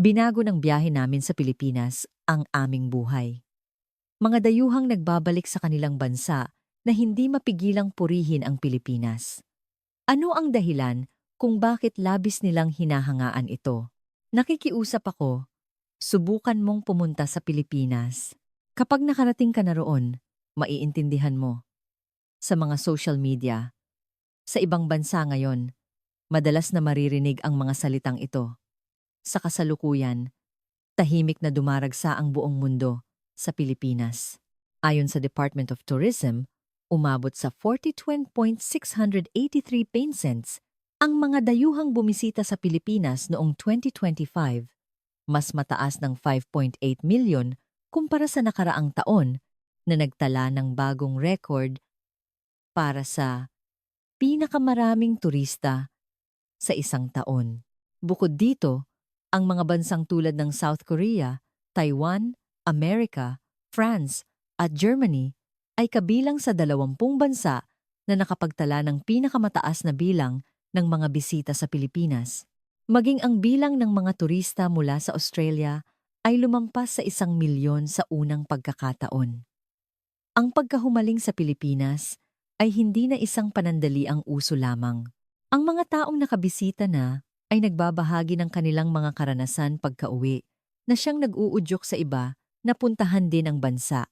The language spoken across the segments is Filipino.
Binago ng biyahe namin sa Pilipinas ang aming buhay. Mga dayuhang nagbabalik sa kanilang bansa na hindi mapigilang purihin ang Pilipinas. Ano ang dahilan kung bakit labis nilang hinahangaan ito? Nakikiusap ako, subukan mong pumunta sa Pilipinas. Kapag nakarating ka na roon, maiintindihan mo. Sa mga social media, sa ibang bansa ngayon, madalas na maririnig ang mga salitang ito. Sa kasalukuyan, tahimik na dumaragsa ang buong mundo sa Pilipinas. Ayon sa Department of Tourism, umabot sa 42.683 pesos ang mga dayuhang bumisita sa Pilipinas noong 2025, mas mataas ng 5.8 milyon kumpara sa nakaraang taon na nagtala ng bagong record para sa pinakamaraming turista sa isang taon. Bukod dito, ang mga bansang tulad ng South Korea, Taiwan, Amerika, France at Germany ay kabilang sa 20 bansa na nakapagtala ng pinakamataas na bilang ng mga bisita sa Pilipinas. Maging ang bilang ng mga turista mula sa Australia ay lumampas sa 1 milyon sa unang pagkakataon. Ang pagkahumaling sa Pilipinas ay hindi na isang panandaliang uso lamang. Ang mga taong nakabisita na ay nagbabahagi ng kanilang mga karanasan pagkauwi na siyang nag-uudyok sa iba na puntahan din ang bansa.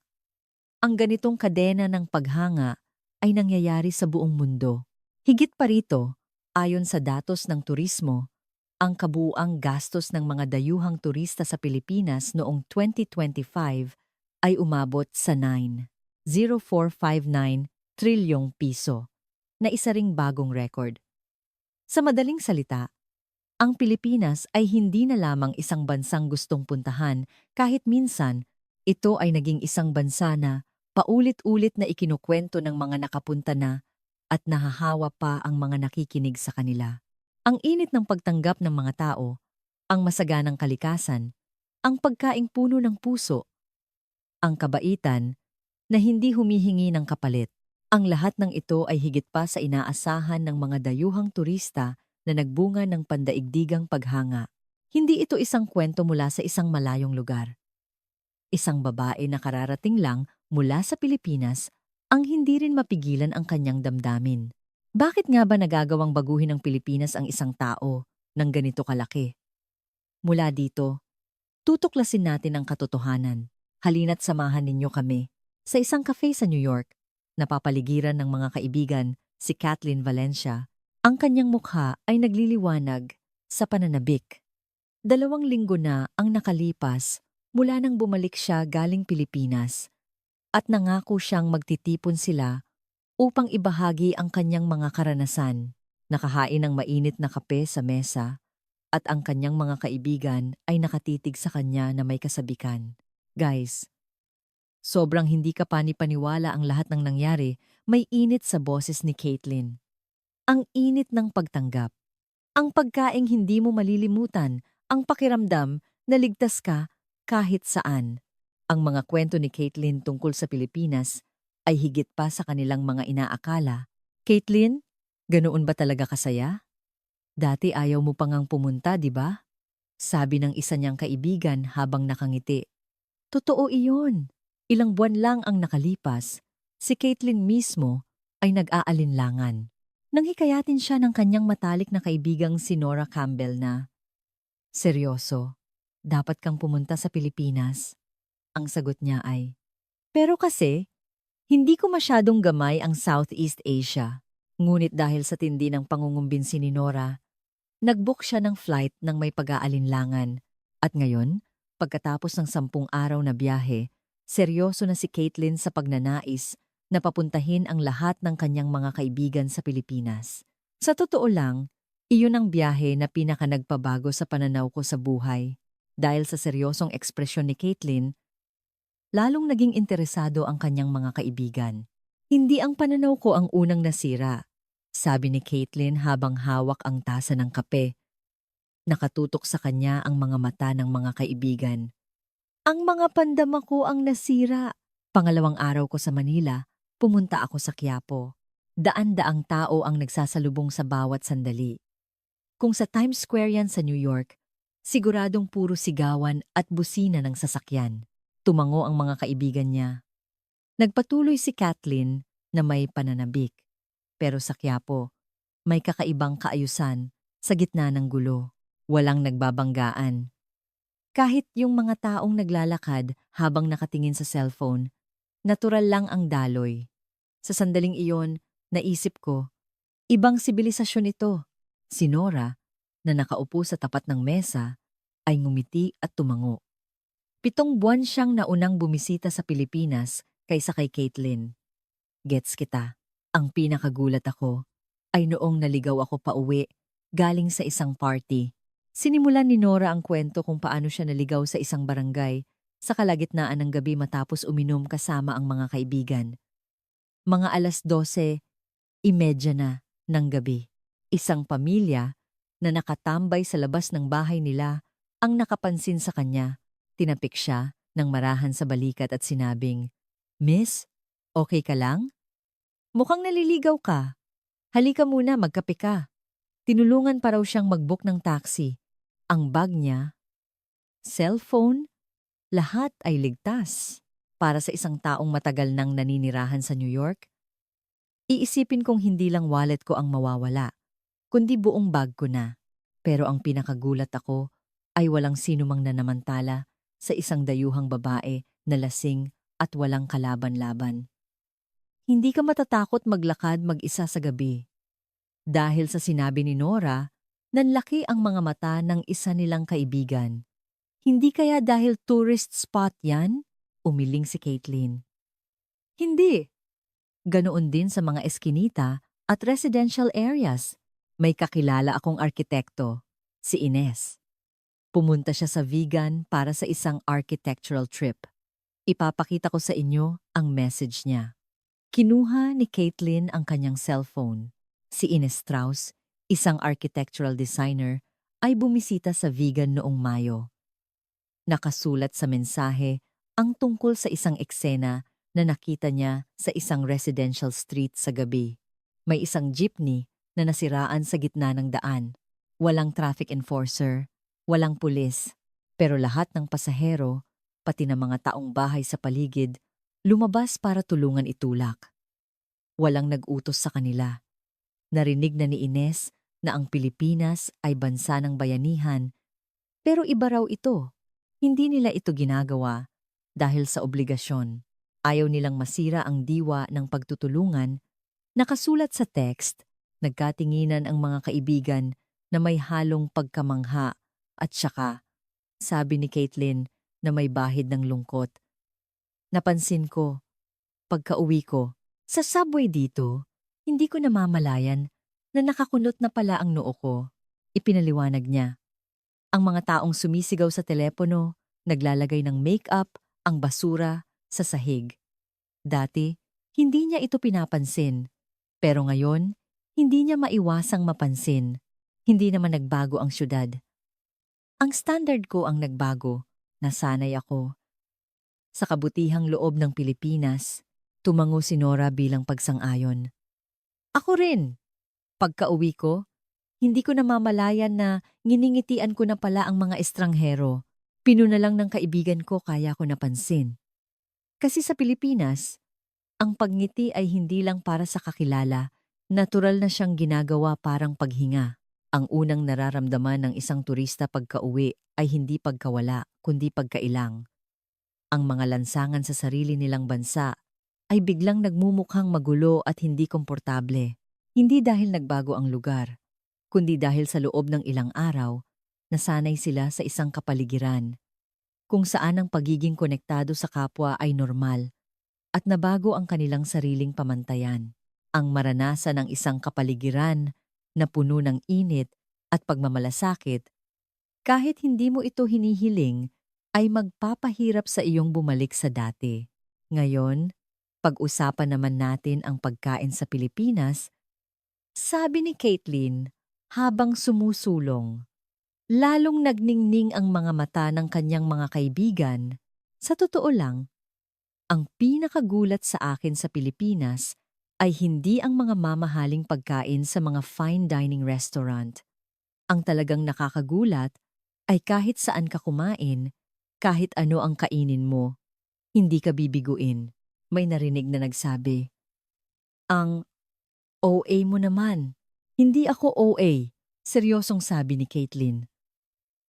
Ang ganitong kadena ng paghanga ay nangyayari sa buong mundo. Higit pa rito, ayon sa datos ng turismo, ang kabuuang gastos ng mga dayuhang turista sa Pilipinas noong 2025 ay umabot sa 9,0459 trilyong piso, na isa ring bagong record. Sa madaling salita, ang Pilipinas ay hindi na lamang isang bansang gustong puntahan kahit minsan ito ay naging isang bansa na paulit-ulit na ikinukwento ng mga nakapunta na at nahahawa pa ang mga nakikinig sa kanila. Ang init ng pagtanggap ng mga tao, ang masaganang kalikasan, ang pagkaing puno ng puso, ang kabaitan na hindi humihingi ng kapalit. Ang lahat ng ito ay higit pa sa inaasahan ng mga dayuhang turista na nagbunga ng pandaigdigang paghanga. Hindi ito isang kwento mula sa isang malayong lugar. Isang babae na kararating lang mula sa Pilipinas ang hindi rin mapigilan ang kanyang damdamin. Bakit nga ba nagagawang baguhin ng Pilipinas ang isang tao ng ganito kalaki? Mula dito, tutuklasin natin ang katotohanan. Halina't samahan ninyo kami sa isang cafe sa New York. Napapaligiran ng mga kaibigan si Kathleen Valencia. Ang kanyang mukha ay nagliliwanag sa pananabik. 2 linggo na ang nakalipas mula nang bumalik siya galing Pilipinas at nangako siyang magtitipon sila upang ibahagi ang kanyang mga karanasan. Nakahain ng mainit na kape sa mesa at ang kanyang mga kaibigan ay nakatitig sa kanya na may kasabikan. Guys, sobrang hindi ka panipaniwala ang lahat ng nangyari, may init sa boses ni Caitlin. Ang init ng pagtanggap. Ang pagkaing hindi mo malilimutan, ang pakiramdam na ligtas ka kahit saan. Ang mga kwento ni Caitlin tungkol sa Pilipinas ay higit pa sa kanilang mga inaakala. Caitlin, ganoon ba talaga kasaya? Dati ayaw mo pang pumunta, di ba? Sabi ng isa niyang kaibigan habang nakangiti. Totoo iyon. Ilang buwan lang ang nakalipas, si Caitlin mismo ay nag-aalinlangan. Nang hikayatin siya ng kanyang matalik na kaibigang si Nora Campbell na, seryoso, dapat kang pumunta sa Pilipinas. Ang sagot niya ay, pero kasi, hindi ko masyadong gamay ang Southeast Asia. Ngunit dahil sa tindi ng pangungumbinsi ni Nora, nag-book siya ng flight ng may pag-aalinlangan. At ngayon, pagkatapos ng 10 araw na biyahe, seryoso na si Caitlin sa pagnanais na papuntahin ang lahat ng kanyang mga kaibigan sa Pilipinas. Sa totoo lang, iyon ang biyahe na pinakanagpabago sa pananaw ko sa buhay. Dahil sa seryosong ekspresyon ni Caitlin, lalong naging interesado ang kanyang mga kaibigan. Hindi ang pananaw ko ang unang nasira, sabi ni Caitlin habang hawak ang tasa ng kape. Nakatutok sa kanya ang mga mata ng mga kaibigan. Ang mga pandama ko ang nasira. Pangalawang araw ko sa Manila, pumunta ako sa Quiapo. Daan-daang tao ang nagsasalubong sa bawat sandali. Kung sa Times Square yan sa New York, Siguradong puro sigawan at busina ng sasakyan. Tumango ang mga kaibigan niya. Nagpatuloy si Kathleen na may pananabik. Pero sa Quiapo, may kakaibang kaayusan sa gitna ng gulo. Walang nagbabanggaan. Kahit yung mga taong naglalakad habang nakatingin sa cellphone, natural lang ang daloy. Sa sandaling iyon, naisip ko, ibang sibilisasyon ito. Si Nora, na nakaupo sa tapat ng mesa, ay ngumiti at tumango. 7 buwan siyang naunang bumisita sa Pilipinas kaysa kay Caitlin. Gets kita. Ang pinakagulat ako ay noong naligaw ako pauwi galing sa isang party. Sinimulan ni Nora ang kwento kung paano siya naligaw sa isang barangay sa kalagitnaan ng gabi matapos uminom kasama ang mga kaibigan. Mga 12:30 na ng gabi. Isang pamilya na nakatambay sa labas ng bahay nila ang nakapansin sa kanya. Tinapik siya ng marahan sa balikat at sinabing, "Miss, okay ka lang? Mukhang naliligaw ka. Halika muna, magkape ka." Tinulungan pa raw siyang mag-book ng taxi. Ang bag niya, cellphone, lahat ay ligtas. Para sa isang taong matagal nang naninirahan sa New York, iisipin kong hindi lang wallet ko ang mawawala, kundi buong bag ko na. Pero ang pinakagulat ako ay walang sinumang nanamantala sa isang dayuhang babae na lasing at walang kalaban-laban. Hindi ka matatakot maglakad mag-isa sa gabi. Dahil sa sinabi ni Nora, nanlaki ang mga mata ng isa nilang kaibigan. Hindi kaya dahil tourist spot yan? Umiling si Caitlin. Hindi. Ganoon din sa mga eskinita at residential areas. May kakilala akong arkitekto, si Ines. Pumunta siya sa vegan para sa isang architectural trip. Ipapakita ko sa inyo ang message niya. Kinuha ni Caitlin ang kanyang cellphone. Si Ines Strauss, isang architectural designer, ay bumisita sa vegan noong Mayo. Nakasulat sa mensahe ang tungkol sa isang eksena na nakita niya sa isang residential street sa gabi. May isang jeepney na nasiraan sa gitna ng daan. Walang traffic enforcer, walang pulis, pero lahat ng pasahero, pati ng mga taong bahay sa paligid, lumabas para tulungan itulak. Walang nag-utos sa kanila. Narinig na ni Ines na ang Pilipinas ay bansa ng bayanihan, pero iba raw ito. Hindi nila ito ginagawa dahil sa obligasyon. Ayaw nilang masira ang diwa ng pagtutulungan. Nakasulat sa text, nagkatinginan ang mga kaibigan na may halong pagkamangha at saka, sabi ni Caitlin na may bahid ng lungkot. Napansin ko, pagka-uwi ko, sa subway dito, hindi ko namamalayan na nakakunot na pala ang noo ko. Ipinaliwanag niya. Ang mga taong sumisigaw sa telepono, naglalagay ng make-up, ang basura, sa sahig. Dati, hindi niya ito pinapansin. Pero ngayon, hindi niya maiwasang mapansin. Hindi naman nagbago ang syudad. Ang standard ko ang nagbago. Nasanay ako. Sa kabutihang loob ng Pilipinas, tumango si Nora bilang pagsang-ayon. Ako rin. Pagka-uwi ko, hindi ko namamalayan na nginingitian ko na pala ang mga estranghero. Pinuna lang ng kaibigan ko kaya ko napansin. Kasi sa Pilipinas, ang pagngiti ay hindi lang para sa kakilala, natural na siyang ginagawa parang paghinga. Ang unang nararamdaman ng isang turista pagka-uwi ay hindi pagkawala, kundi pagkailang. Ang mga lansangan sa sarili nilang bansa ay biglang nagmumukhang magulo at hindi komportable. Hindi dahil nagbago ang lugar, kundi dahil sa loob ng ilang araw, nasanay sila sa isang kapaligiran, kung saan ang pagiging konektado sa kapwa ay normal, at nabago ang kanilang sariling pamantayan. Ang maranasan ng isang kapaligiran na puno ng init at pagmamalasakit, kahit hindi mo ito hinihiling, ay magpapahirap sa iyong bumalik sa dati. Ngayon, pag-usapan naman natin ang pagkain sa Pilipinas, sabi ni Caitlin habang sumusulong. Lalong nagningning ang mga mata ng kanyang mga kaibigan. Sa totoo lang, ang pinakagulat sa akin sa Pilipinas ay hindi ang mga mamahaling pagkain sa mga fine dining restaurant. Ang talagang nakakagulat ay kahit saan ka kumain, kahit ano ang kainin mo, hindi ka bibiguin. May narinig na nagsabi, ang OA mo naman. Hindi ako OA, seryosong sabi ni Caitlin.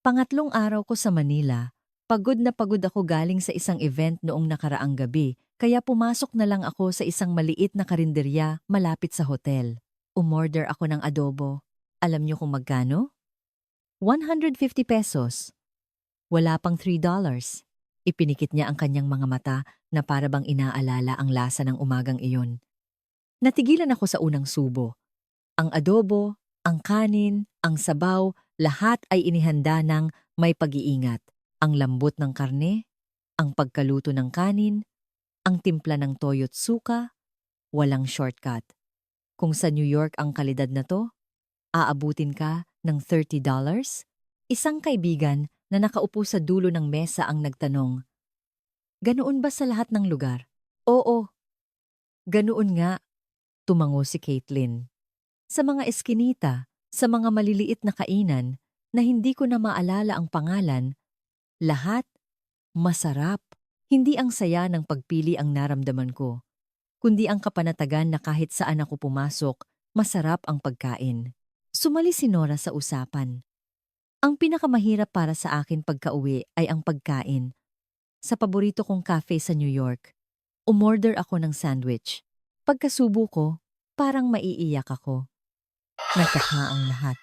Pangatlong araw ko sa Manila, pagod na pagod ako galing sa isang event noong nakaraang gabi, kaya pumasok na lang ako sa isang maliit na karinderya malapit sa hotel. Umorder ako ng adobo. Alam niyo kung magkano? 150 pesos. Wala pang $3. Ipinikit niya ang kanyang mga mata na para bang inaalala ang lasa ng umagang iyon. Natigilan ako sa unang subo. Ang adobo, ang kanin, ang sabaw, lahat ay inihanda ng may pag-iingat. Ang lambot ng karne, ang pagkaluto ng kanin, ang timpla ng toyo't suka, walang shortcut. Kung sa New York ang kalidad na to, aabutin ka ng $30? Isang kaibigan na nakaupo sa dulo ng mesa ang nagtanong, "Ganoon ba sa lahat ng lugar?" "Oo, ganoon nga," tumango si Caitlin. Sa mga eskinita, sa mga maliliit na kainan na hindi ko na maalala ang pangalan, lahat masarap. Hindi ang saya ng pagpili ang naramdaman ko, kundi ang kapanatagan na kahit saan ako pumasok, masarap ang pagkain. Sumali si Nora sa usapan. Ang pinakamahirap para sa akin pagkauwi ay ang pagkain. Sa paborito kong cafe sa New York, umorder ako ng sandwich. Pagkasubo ko, parang maiiyak ako. Nagtaka ang lahat.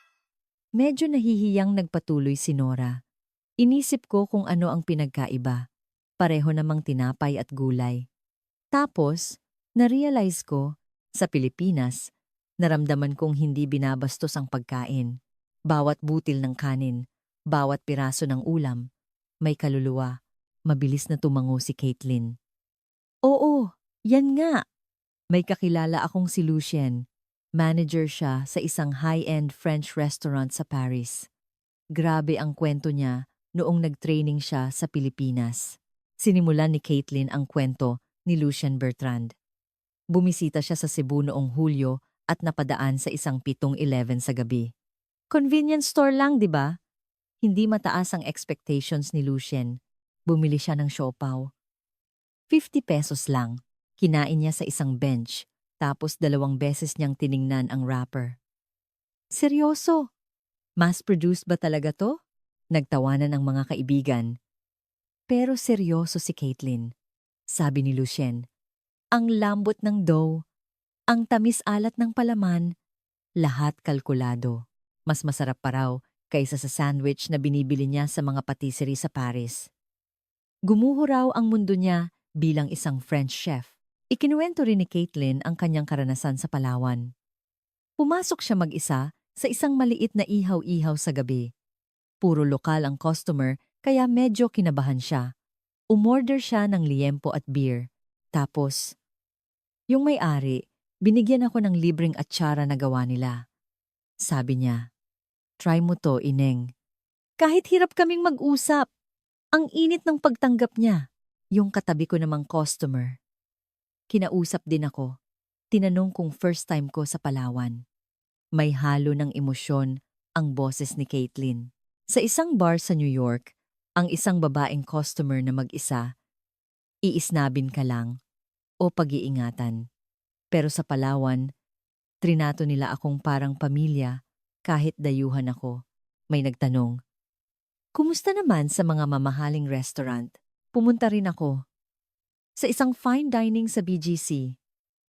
Medyo nahihiyang nagpatuloy si Nora. Inisip ko kung ano ang pinagkaiba. Pareho namang tinapay at gulay. Tapos, na-realize ko, sa Pilipinas, naramdaman kong hindi binabastos ang pagkain. Bawat butil ng kanin, bawat piraso ng ulam, may kaluluwa. Mabilis na tumango si Caitlin. Oo, yan nga. May kakilala akong si Lucien. Manager siya sa isang high-end French restaurant sa Paris. Grabe ang kwento niya noong nag-training siya sa Pilipinas. Sinimulan ni Caitlin ang kwento ni Lucien Bertrand. Bumisita siya sa Cebu noong Hulyo at napadaan sa isang 7-Eleven sa gabi. Convenience store lang, di ba? Hindi mataas ang expectations ni Lucien. Bumili siya ng siopaw. 50 pesos lang. Kinain niya sa isang bench. Tapos 2 beses niyang tiningnan ang wrapper. Seryoso? Mass-produced ba talaga to? Nagtawanan ang mga kaibigan. Pero seryoso si Caitlin. Sabi ni Lucien, ang lambot ng dough, ang tamis-alat ng palaman, lahat kalkulado. Mas masarap pa raw kaysa sa sandwich na binibili niya sa mga patisserie sa Paris. Gumuho raw ang mundo niya bilang isang French chef. Ikinuwento rin ni Caitlin ang kanyang karanasan sa Palawan. Pumasok siya mag-isa sa isang maliit na ihaw-ihaw sa gabi. Puro lokal ang customer kaya medyo kinabahan siya. Umorder siya ng liempo at beer. Tapos, yung may-ari, binigyan ako ng libreng atsara na gawa nila. Sabi niya, try mo to, Ineng. Kahit hirap kaming mag-usap, ang init ng pagtanggap niya. Yung katabi ko namang customer. Kinausap din ako. Tinanong kung first time ko sa Palawan. May halo ng emosyon ang boses ni Caitlin. Sa isang bar sa New York, ang isang babaeng customer na mag-isa, iisnabin ka lang o pag-iingatan. Pero sa Palawan, trinato nila akong parang pamilya kahit dayuhan ako. May nagtanong, kumusta naman sa mga mamahaling restaurant? Pumunta rin ako. Sa isang fine dining sa BGC.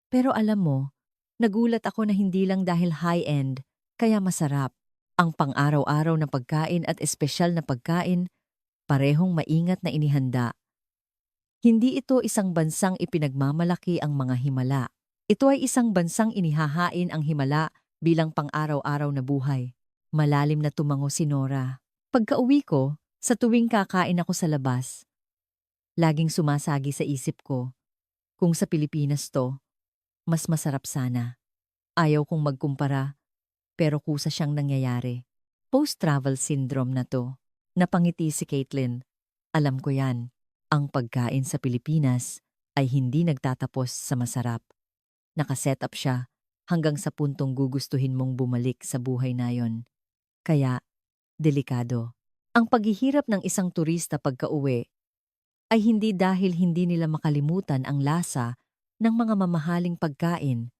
Pero alam mo, nagulat ako na hindi lang dahil high-end, kaya masarap. Ang pang-araw-araw na pagkain at espesyal na pagkain, parehong maingat na inihanda. Hindi ito isang bansang ipinagmamalaki ang mga himala. Ito ay isang bansang inihahain ang himala bilang pang-araw-araw na buhay. Malalim na tumango si Nora. Pagka-uwi ko, sa tuwing kakain ako sa labas, laging sumasagi sa isip ko, kung sa Pilipinas to, mas masarap sana. Ayaw kong magkumpara, pero kusa siyang nangyayari. Post-travel syndrome na to. Napangiti si Caitlin. Alam ko yan. Ang pagkain sa Pilipinas ay hindi nagtatapos sa masarap. Nakaset up siya hanggang sa puntong gugustuhin mong bumalik sa buhay na yon. Kaya, delikado. Ang paghihirap ng isang turista pagka-uwi ay hindi dahil hindi nila makalimutan ang lasa ng mga mamahaling pagkain.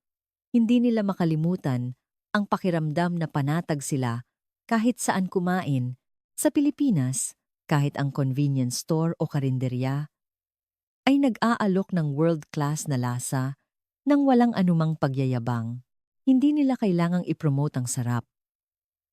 Hindi nila makalimutan ang pakiramdam na panatag sila kahit saan kumain. Sa Pilipinas, kahit ang convenience store o karinderya ay nag-aalok ng world-class na lasa nang walang anumang pagyayabang. Hindi nila kailangang ipromote ang sarap.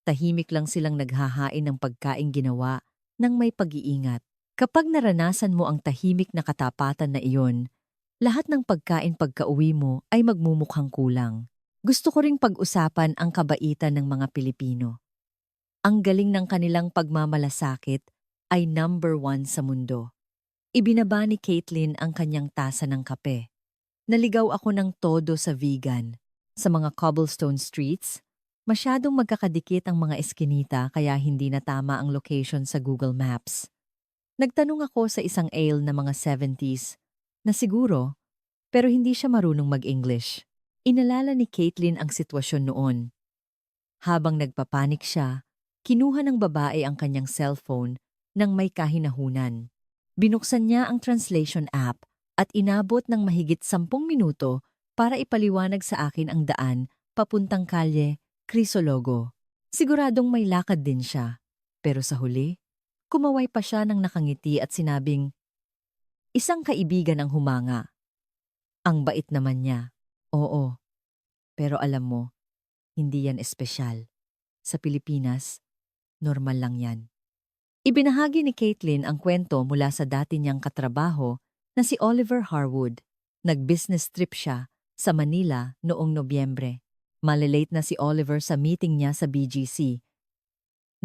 Tahimik lang silang naghahain ng pagkaing ginawa ng may pag-iingat. Kapag naranasan mo ang tahimik na katapatan na iyon, lahat ng pagkain pagka-uwi mo ay magmumukhang kulang. Gusto ko ring pag-usapan ang kabaitan ng mga Pilipino. Ang galing ng kanilang pagmamalasakit ay number 1 sa mundo. Ibinaba ni Caitlin ang kanyang tasa ng kape. Naligaw ako ng todo sa vegan. Sa mga cobblestone streets, masyadong magkakadikit ang mga eskinita kaya hindi na tama ang location sa Google Maps. Nagtanong ako sa isang ale na mga 70s na siguro, pero hindi siya marunong mag-English. Inalala ni Caitlin ang sitwasyon noon. Habang nagpapanik siya, kinuha ng babae ang kanyang cellphone nang may kahinahunan. Binuksan niya ang translation app at inabot ng mahigit 10 minuto para ipaliwanag sa akin ang daan papuntang kalye Crisologo. Siguradong may lakad din siya. Pero sa huli, kumaway pa siya ng nakangiti at sinabing, "Isang kaibigan ang humanga." Ang bait naman niya. Oo, pero alam mo, hindi yan espesyal. Sa Pilipinas, normal lang yan. Ibinahagi ni Caitlin ang kwento mula sa dati niyang katrabaho na si Oliver Harwood. Nag-business trip siya sa Manila noong Nobyembre. Malilate na si Oliver sa meeting niya sa BGC.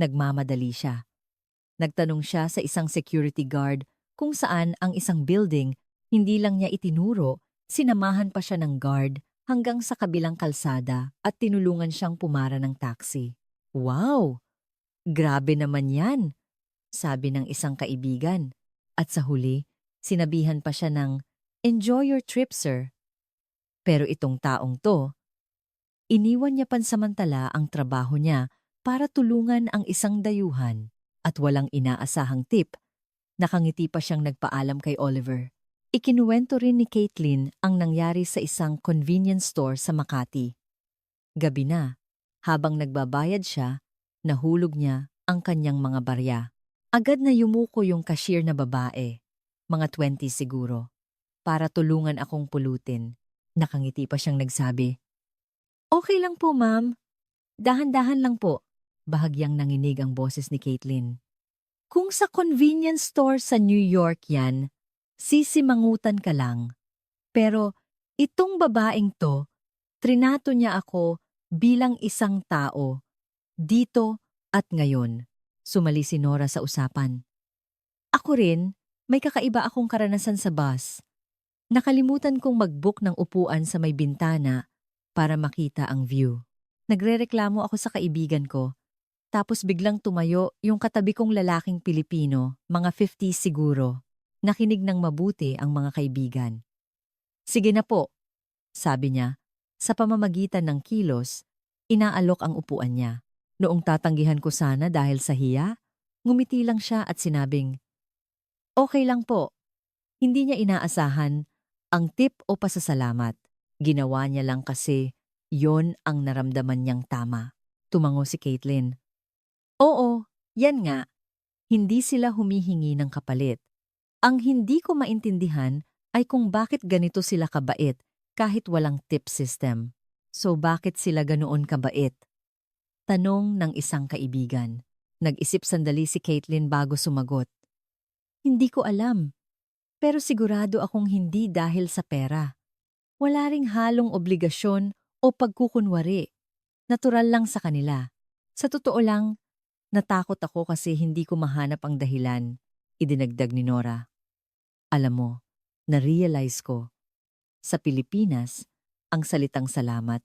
Nagmamadali siya. Nagtanong siya sa isang security guard kung saan ang isang building. Hindi lang niya itinuro, sinamahan pa siya ng guard hanggang sa kabilang kalsada at tinulungan siyang pumara ng taxi. Wow! Grabe naman yan! Sabi ng isang kaibigan. At sa huli, sinabihan pa siya ng, "Enjoy your trip, sir." Pero itong taong to, iniwan niya pansamantala ang trabaho niya para tulungan ang isang dayuhan at walang inaasahang tip. Nakangiti pa siyang nagpaalam kay Oliver. Ikinuwento rin ni Caitlin ang nangyari sa isang convenience store sa Makati. Gabi na, habang nagbabayad siya, nahulog niya ang kanyang mga barya. Agad na yumuko yung cashier na babae, mga 20 siguro, para tulungan akong pulutin. Nakangiti pa siyang nagsabi, "Okay lang po, ma'am. Dahan-dahan lang po." Bahagyang nanginig ang boses ni Caitlin. Kung sa convenience store sa New York yan, sisimangutan ka lang. Pero itong babaeng to, trinato niya ako bilang isang tao, dito at ngayon. Sumali si Nora sa usapan. Ako rin, may kakaiba akong karanasan sa bus. Nakalimutan kong mag-book ng upuan sa may bintana para makita ang view. Nagrereklamo ako sa kaibigan ko. Tapos biglang tumayo yung katabi kong lalaking Pilipino, mga 50 siguro. Nakinig ng mabuti ang mga kaibigan. "Sige na po," sabi niya. Sa pamamagitan ng kilos, inaalok ang upuan niya. Noong tatanggihan ko sana dahil sa hiya, ngumiti lang siya at sinabing, "Okay lang po." Hindi niya inaasahan ang tip o pasasalamat. Ginawa niya lang kasi yon ang naramdaman niyang tama. Tumango si Caitlin. Oo, yan nga. Hindi sila humihingi ng kapalit. Ang hindi ko maintindihan ay kung bakit ganito sila kabait kahit walang tip system. So bakit sila ganoon kabait? Tanong ng isang kaibigan. Nag-isip sandali si Caitlin bago sumagot. Hindi ko alam. Pero sigurado akong hindi dahil sa pera. Wala ring halong obligasyon o pagkukunwari. Natural lang sa kanila. Sa totoo lang, natakot ako kasi hindi ko mahanap ang dahilan, idinagdag ni Nora. Alam mo, na-realize ko, sa Pilipinas, ang salitang salamat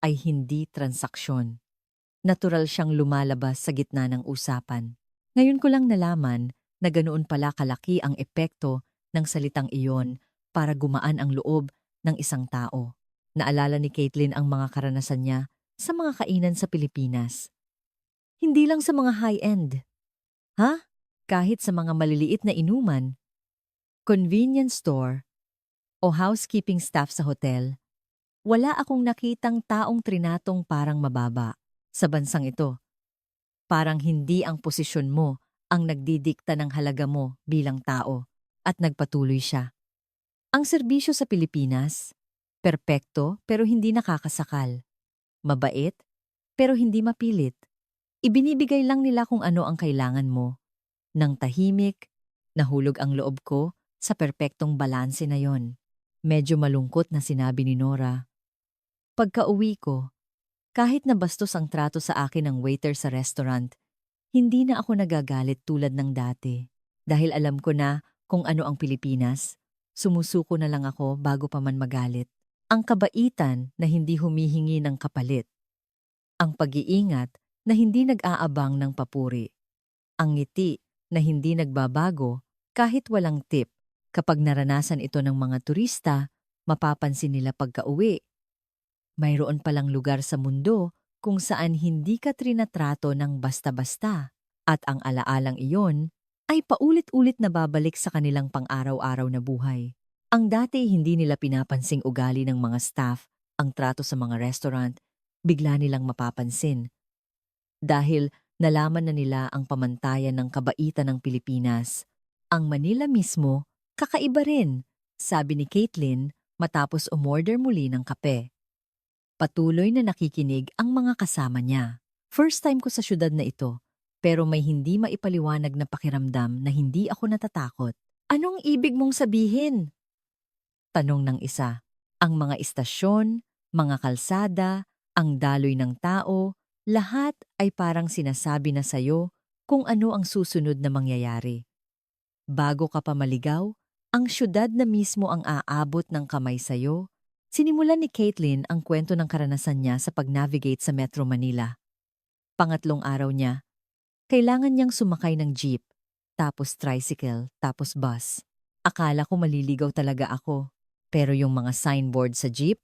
ay hindi transaksyon. Natural siyang lumalabas sa gitna ng usapan. Ngayon ko lang nalaman na ganoon pala kalaki ang epekto ng salitang iyon para gumaan ang loob ng isang tao. Naalala ni Caitlin ang mga karanasan niya sa mga kainan sa Pilipinas. Hindi lang sa mga high-end. Ha? Kahit sa mga maliliit na inuman, convenience store, o housekeeping staff sa hotel, wala akong nakitang taong trinatong parang mababa. Sa bansang ito, parang hindi ang posisyon mo ang nagdidikta ng halaga mo bilang tao, at nagpatuloy siya. Ang serbisyo sa Pilipinas, perpekto pero hindi nakakasakal. Mabait pero hindi mapilit. Ibinibigay lang nila kung ano ang kailangan mo. Nang tahimik, nahulog ang loob ko sa perpektong balanse na yon. Medyo malungkot na sinabi ni Nora. Pagka-uwi ko, kahit na bastos ang trato sa akin ng waiter sa restaurant, hindi na ako nagagalit tulad ng dati. Dahil alam ko na kung ano ang Pilipinas, sumusuko na lang ako bago pa man magalit. Ang kabaitan na hindi humihingi ng kapalit. Ang pag-iingat na hindi nag-aabang ng papuri. Ang ngiti na hindi nagbabago kahit walang tip. Kapag naranasan ito ng mga turista, mapapansin nila pagka-uwi. Mayroon palang lugar sa mundo kung saan hindi ka trinatrato ng basta-basta. At ang alaalang iyon ay paulit-ulit na babalik sa kanilang pang-araw-araw na buhay. Ang dati hindi nila pinapansing ugali ng mga staff, ang trato sa mga restaurant, bigla nilang mapapansin. Dahil nalaman na nila ang pamantayan ng kabaitan ng Pilipinas. Ang Manila mismo, kakaiba rin, sabi ni Caitlin matapos umorder muli ng kape. Patuloy na nakikinig ang mga kasama niya. First time ko sa syudad na ito, pero may hindi maipaliwanag na pakiramdam na hindi ako natatakot. Anong ibig mong sabihin? Tanong ng isa. Ang mga istasyon, mga kalsada, ang daloy ng tao, lahat ay parang sinasabi na sayo kung ano ang susunod na mangyayari. Bago ka pa maligaw, ang syudad na mismo ang aabot ng kamay sayo. Sinimulan ni Caitlin ang kwento ng karanasan niya sa pag-navigate sa Metro Manila. Pangatlong araw niya, kailangan niyang sumakay ng jeep, tapos tricycle, tapos bus. Akala ko maliligaw talaga ako. Pero yung mga signboard sa jeep,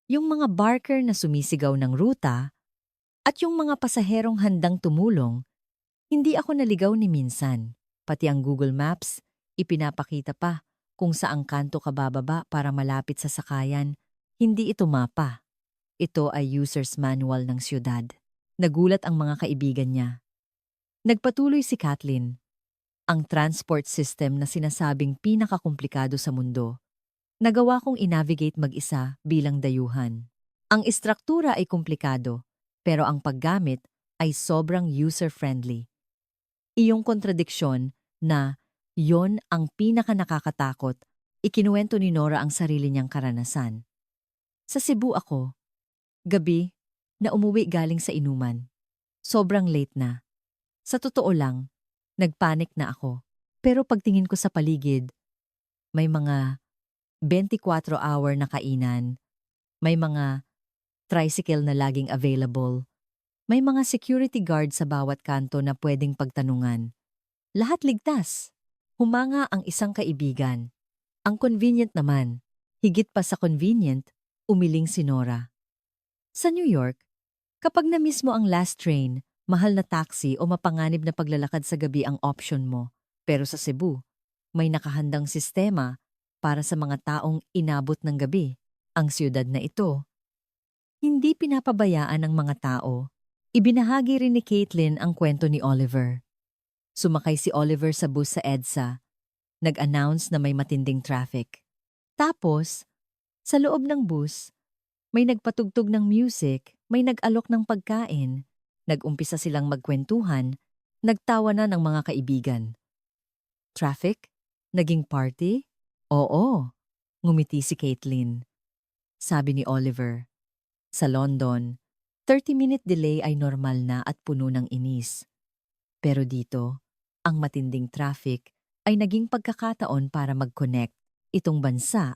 yung mga barker na sumisigaw ng ruta, at yung mga pasaherong handang tumulong, hindi ako naligaw ni minsan. Pati ang Google Maps, ipinapakita pa kung saang kanto ka bababa para malapit sa sakayan. Hindi ito mapa. Ito ay user's manual ng siyudad. Nagulat ang mga kaibigan niya. Nagpatuloy si Kathleen. Ang transport system na sinasabing pinakakomplikado sa mundo. Nagawa kong i-navigate mag-isa bilang dayuhan. Ang istruktura ay komplikado, pero ang paggamit ay sobrang user-friendly. Iyong kontradiksyon na yon ang pinaka-nakakatakot, ikinuwento ni Nora ang sarili niyang karanasan. Sa Cebu ako, gabi, na umuwi galing sa inuman. Sobrang late na. Sa totoo lang, nagpanik na ako. Pero pagtingin ko sa paligid, may mga 24-hour na kainan, may mga tricycle na laging available, may mga security guard sa bawat kanto na pwedeng pagtanungan. Lahat ligtas. Humanga ang isang kaibigan. Ang convenient naman, higit pa sa convenient, umiling si Nora. Sa New York, kapag na mismo ang last train, mahal na taxi o mapanganib na paglalakad sa gabi ang option mo. Pero sa Cebu, may nakahandang sistema para sa mga taong inabot ng gabi. Ang siyudad na ito, hindi pinapabayaan ng mga tao. Ibinahagi rin ni Caitlin ang kwento ni Oliver. Sumakay si Oliver sa bus sa EDSA. Nag-announce na may matinding traffic. Tapos, sa loob ng bus, may nagpatugtog ng music, may nag-alok ng pagkain, nag-umpisa silang magkwentuhan, nagtawa na ng mga kaibigan. Traffic? Naging party? Oo, ngumiti si Caitlin. Sabi ni Oliver, sa London, 30-minute delay ay normal na at puno ng inis. Pero dito, ang matinding traffic ay naging pagkakataon para mag-connect. Itong bansa,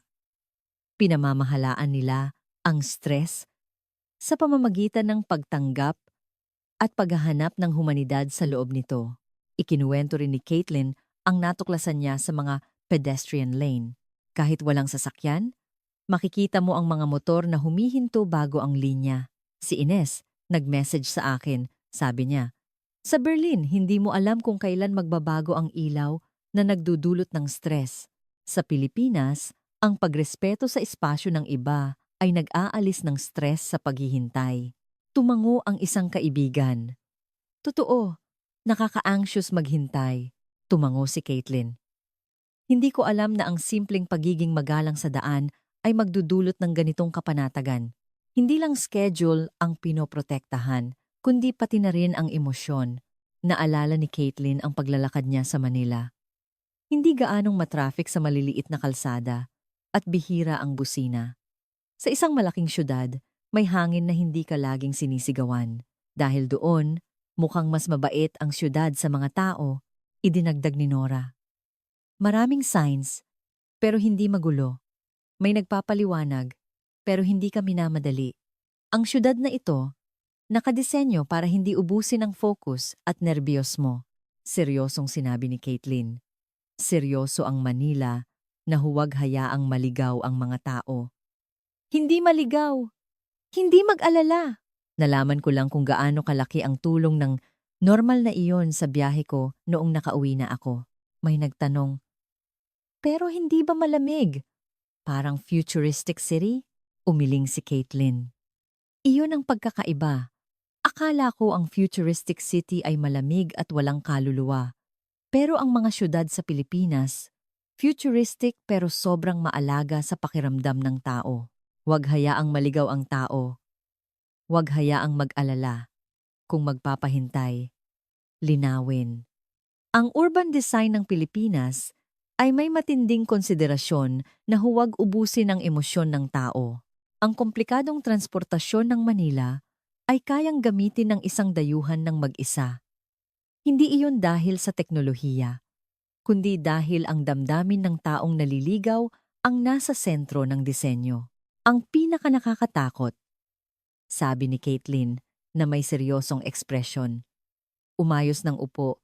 pinamamahalaan nila ang stress sa pamamagitan ng pagtanggap at paghahanap ng humanidad sa loob nito. Ikinuwento rin ni Caitlin ang natuklasan niya sa mga pedestrian lane. Kahit walang sasakyan, makikita mo ang mga motor na humihinto bago ang linya. Si Ines, nag-message sa akin, sabi niya, Sa Berlin, hindi mo alam kung kailan magbabago ang ilaw na nagdudulot ng stress. Sa Pilipinas, ang pagrespeto sa espasyo ng iba ay nag-aalis ng stress sa paghihintay. Tumango ang isang kaibigan. Totoo, nakaka-anxious maghintay. Tumango si Caitlin. Hindi ko alam na ang simpleng pagiging magalang sa daan ay magdudulot ng ganitong kapanatagan. Hindi lang schedule ang pinoprotektahan, kundi pati na rin ang emosyon. Naalala ni Caitlin ang paglalakad niya sa Manila. Hindi gaanong matraffic sa maliliit na kalsada at bihira ang busina. Sa isang malaking syudad, may hangin na hindi ka laging sinisigawan. Dahil doon, mukhang mas mabait ang syudad sa mga tao, idinagdag ni Nora. Maraming signs, pero hindi magulo. May nagpapaliwanag, pero hindi ka minamadali. Ang syudad na ito, nakadisenyo para hindi ubusin ang focus at nerbiyos mo. Seryosong sinabi ni Caitlin. Seryoso ang Manila na huwag hayaang maligaw ang mga tao. Hindi maligaw. Hindi mag-alala. Nalaman ko lang kung gaano kalaki ang tulong ng normal na iyon sa biyahe ko noong nakauwi na ako. May nagtanong, pero hindi ba malamig? Parang futuristic city? Umiling si Caitlin. Iyon ang pagkakaiba. Akala ko ang futuristic city ay malamig at walang kaluluwa. Pero ang mga syudad sa Pilipinas, futuristic pero sobrang maalaga sa pakiramdam ng tao. Huwag hayaang maligaw ang tao. Huwag hayaang mag-alala. Kung magpapahintay, linawin. Ang urban design ng Pilipinas ay may matinding konsiderasyon na huwag ubusin ang emosyon ng tao. Ang komplikadong transportasyon ng Manila ay kayang gamitin ng isang dayuhan ng mag-isa. Hindi iyon dahil sa teknolohiya, kundi dahil ang damdamin ng taong naliligaw ang nasa sentro ng disenyo. Ang pinakanakakatakot, sabi ni Caitlin na may seryosong ekspresyon. Umayos ng upo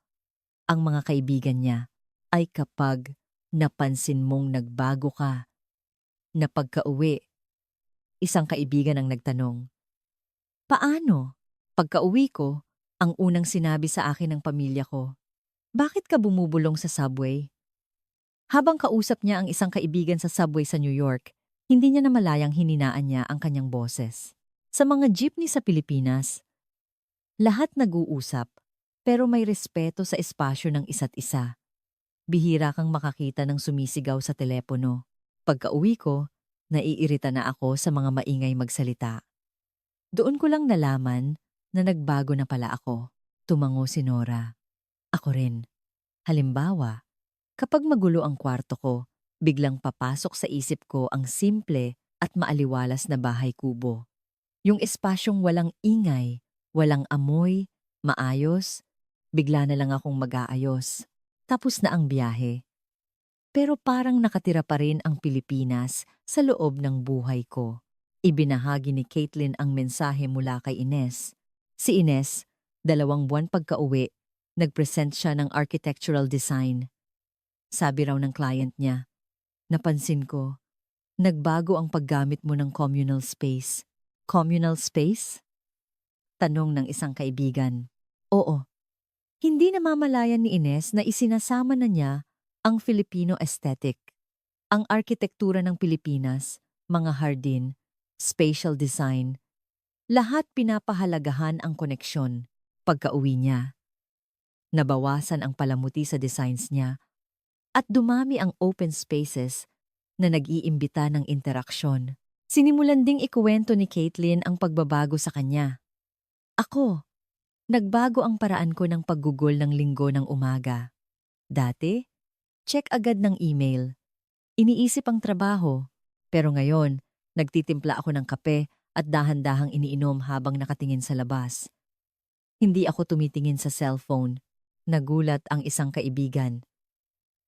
ang mga kaibigan niya ay kapag napansin mong nagbago ka. Na pagka-uwi, isang kaibigan ang nagtanong, paano? Pagka-uwi ko, ang unang sinabi sa akin ng pamilya ko, bakit ka bumubulong sa subway? Habang kausap niya ang isang kaibigan sa subway sa New York, hindi niya namalayang hininaan niya ang kanyang boses. Sa mga jeepney sa Pilipinas, lahat nag-uusap pero may respeto sa espasyo ng isa't isa. Bihira kang makakita ng sumisigaw sa telepono. Pagka-uwi ko, naiirita na ako sa mga maingay magsalita. Doon ko lang nalaman na nagbago na pala ako. Tumango si Nora. Ako rin. Halimbawa, kapag magulo ang kwarto ko, biglang papasok sa isip ko ang simple at maaliwalas na bahay kubo. Yung espasyong walang ingay, walang amoy, maayos, bigla na lang akong mag-aayos. Tapos na ang biyahe. Pero parang nakatira pa rin ang Pilipinas sa loob ng buhay ko. Ibinahagi ni Caitlin ang mensahe mula kay Ines. Si Ines, 2 buwan pagka-uwi, nag-present siya ng architectural design. Sabi raw ng client niya, napansin ko, nagbago ang paggamit mo ng communal space. Communal space? Tanong ng isang kaibigan. Oo. Hindi namamalayan ni Ines na isinasama na niya ang Filipino aesthetic. Ang arkitektura ng Pilipinas, mga hardin, spatial design, lahat pinapahalagahan ang koneksyon. Pagka-uwi niya, nabawasan ang palamuti sa designs niya at dumami ang open spaces na nag-iimbita ng interaksyon. Sinimulan ding ikuwento ni Caitlin ang pagbabago sa kanya. Ako, nagbago ang paraan ko ng paggugol ng linggo ng umaga. Dati, check agad ng email. Iniisip ang trabaho. Pero ngayon, nagtitimpla ako ng kape at dahan-dahang iniinom habang nakatingin sa labas. Hindi ako tumitingin sa cellphone. Nagulat ang isang kaibigan.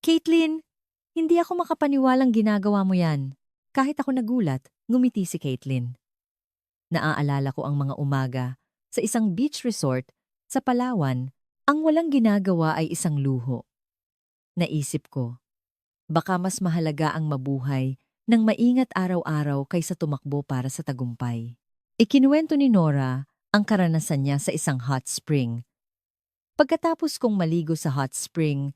Caitlin, hindi ako makapaniwalang ginagawa mo yan. Kahit ako nagulat, ngumiti si Caitlin. Naaalala ko ang mga umaga sa isang beach resort sa Palawan, ang walang ginagawa ay isang luho. Naisip ko, baka mas mahalaga ang mabuhay ng maingat araw-araw kaysa tumakbo para sa tagumpay. Ikinuwento ni Nora ang karanasan niya sa isang hot spring. Pagkatapos kong maligo sa hot spring,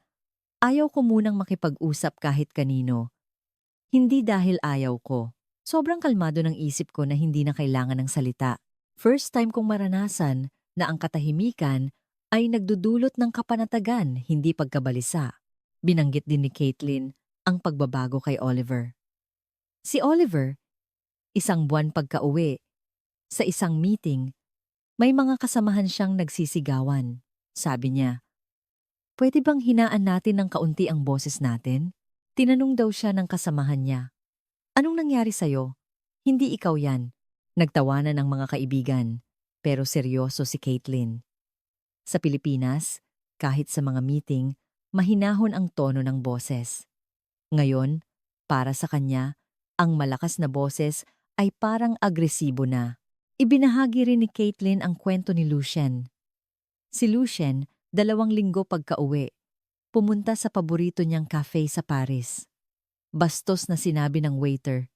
ayaw ko munang makipag-usap kahit kanino. Hindi dahil ayaw ko. Sobrang kalmado ng isip ko na hindi na kailangan ng salita. First time kong maranasan na ang katahimikan ay nagdudulot ng kapanatagan, hindi pagkabalisa. Binanggit din ni Caitlin ang pagbabago kay Oliver. Si Oliver, isang buwan pagka-uwi, sa isang meeting, may mga kasamahan siyang nagsisigawan. Sabi niya, "Pwede bang hinaan natin ng kaunti ang boses natin?" Tinanong daw siya ng kasamahan niya. "Anong nangyari sa'yo? Hindi ikaw yan." Nagtawanan ang mga kaibigan, pero seryoso si Caitlin. Sa Pilipinas, kahit sa mga meeting, mahinahon ang tono ng boses. Ngayon, para sa kanya, ang malakas na boses ay parang agresibo na. Ibinahagi rin ni Caitlin ang kwento ni Lucien. Si Lucien, 2 linggo pagka-uwi, pumunta sa paborito niyang cafe sa Paris. Bastos na sinabi ng waiter,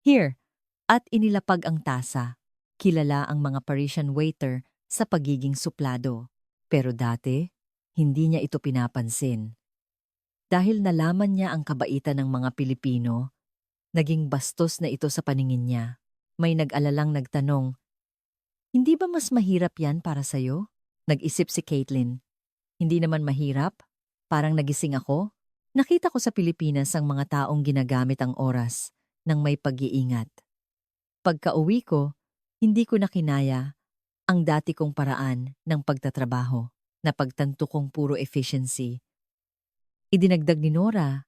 "Here," at inilapag ang tasa. Kilala ang mga Parisian waiter sa pagiging suplado. Pero dati, hindi niya ito pinapansin. Dahil nalaman niya ang kabaitan ng mga Pilipino, naging bastos na ito sa paningin niya. May nag-alalang nagtanong, "Hindi ba mas mahirap yan para sa'yo?" Nag-isip si Caitlin. Hindi naman mahirap. Parang nagising ako. Nakita ko sa Pilipinas ang mga taong ginagamit ang oras ng may pag-iingat. Pagka-uwi ko, hindi ko na kinaya ang dati kong paraan ng pagtatrabaho na pagtanto kong puro efficiency. Idinagdag ni Nora,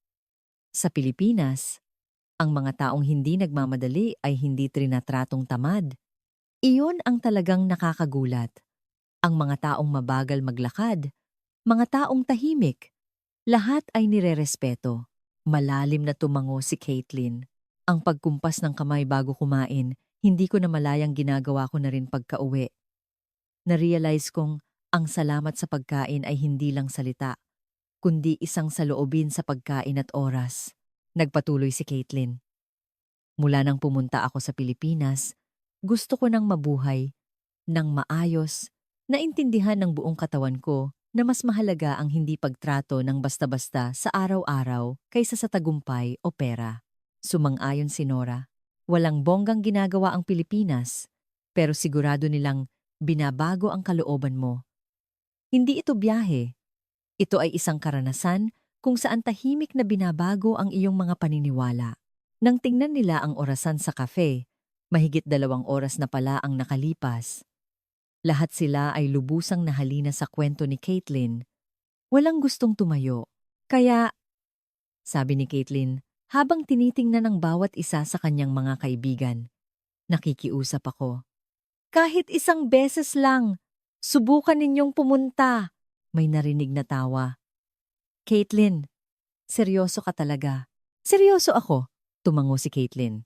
sa Pilipinas, ang mga taong hindi nagmamadali ay hindi trinatratong tamad. Iyon ang talagang nakakagulat. Ang mga taong mabagal maglakad, mga taong tahimik, lahat ay nirerespeto. Malalim na tumango si Caitlin. Ang pagkumpas ng kamay bago kumain, hindi ko na malayang ginagawa ko na rin pagka-uwi. Na-realize kong ang salamat sa pagkain ay hindi lang salita, kundi isang saloobin sa pagkain at oras. Nagpatuloy si Caitlin. Mula nang pumunta ako sa Pilipinas, gusto ko nang mabuhay, nang maayos, naintindihan ng buong katawan ko na mas mahalaga ang hindi pagtrato ng basta-basta sa araw-araw kaysa sa tagumpay o pera. Sumang-ayon si Nora. Walang bonggang ginagawa ang Pilipinas, pero sigurado nilang binabago ang kalooban mo. Hindi ito biyahe. Ito ay isang karanasan kung saan tahimik na binabago ang iyong mga paniniwala. Nang tingnan nila ang orasan sa cafe, mahigit 2 oras na pala ang nakalipas. Lahat sila ay lubusang nahalina sa kwento ni Caitlin. Walang gustong tumayo. Kaya, sabi ni Caitlin, habang tinitingnan ng bawat isa sa kanyang mga kaibigan, nakikiusap ako. "Kahit isang beses lang, subukan ninyong pumunta." May narinig na tawa. "Caitlin, seryoso ka talaga." "Seryoso ako," tumango si Caitlin.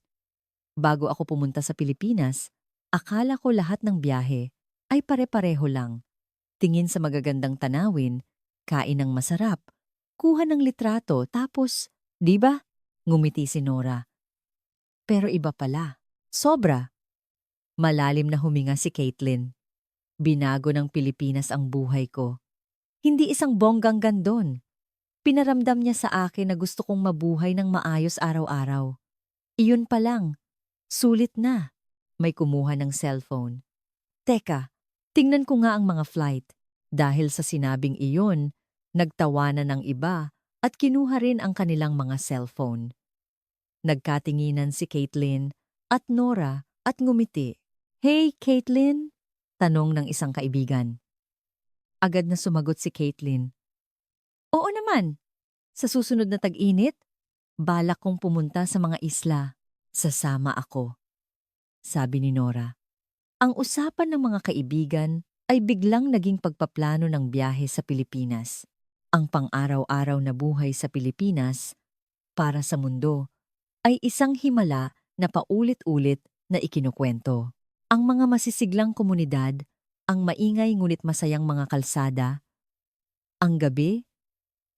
"Bago ako pumunta sa Pilipinas, akala ko lahat ng biyahe ay pare-pareho lang. Tingin sa magagandang tanawin, kain ng masarap, kuha ng litrato, tapos, di ba?" Ngumiti si Nora. Pero iba pala. Sobra. Malalim na huminga si Caitlin. Binago ng Pilipinas ang buhay ko. Hindi isang bonggang gandon. Pinaramdam niya sa akin na gusto kong mabuhay ng maayos araw-araw. Iyon pa lang. Sulit na. May kumuha ng cellphone. Teka, tingnan ko nga ang mga flight. Dahil sa sinabing iyon, nagtawanan ng iba at kinuha rin ang kanilang mga cellphone. Nagkatinginan si Caitlin at Nora at ngumiti. "Hey, Caitlin?" Tanong ng isang kaibigan. Agad na sumagot si Caitlin. "Oo naman. Sa susunod na tag-init, balak kong pumunta sa mga isla. Sasama ako." Sabi ni Nora. Ang usapan ng mga kaibigan ay biglang naging pagpaplano ng biyahe sa Pilipinas. Ang pang-araw-araw na buhay sa Pilipinas, para sa mundo, ay isang himala na paulit-ulit na ikinukwento. Ang mga masisiglang komunidad, ang maingay ngunit masayang mga kalsada, ang gabi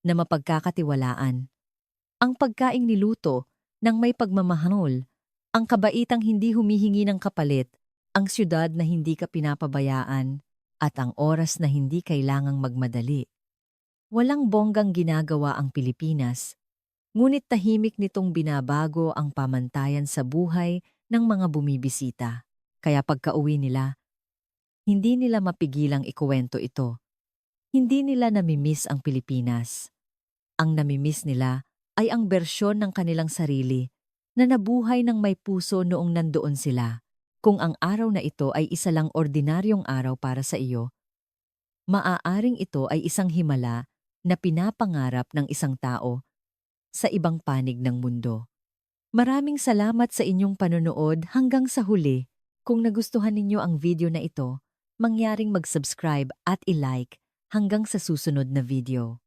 na mapagkakatiwalaan, ang pagkaing niluto ng may pagmamahal, ang kabaitang hindi humihingi ng kapalit, ang siyudad na hindi ka pinapabayaan. at ang oras na hindi kailangang magmadali. Walang bonggang ginagawa ang Pilipinas, ngunit tahimik nitong binabago ang pamantayan sa buhay ng mga bumibisita. Kaya pagkauwi nila, hindi nila mapigilang ikuwento ito. Hindi nila namimiss ang Pilipinas. Ang namimiss nila ay ang bersyon ng kanilang sarili na nabuhay ng may puso noong nandoon sila. Kung ang araw na ito ay isa lang ordinaryong araw para sa iyo, maaaring ito ay isang himala na pinapangarap ng isang tao sa ibang panig ng mundo. Maraming salamat sa inyong panonood hanggang sa huli. Kung nagustuhan ninyo ang video na ito, mangyaring mag-subscribe at i-like hanggang sa susunod na video.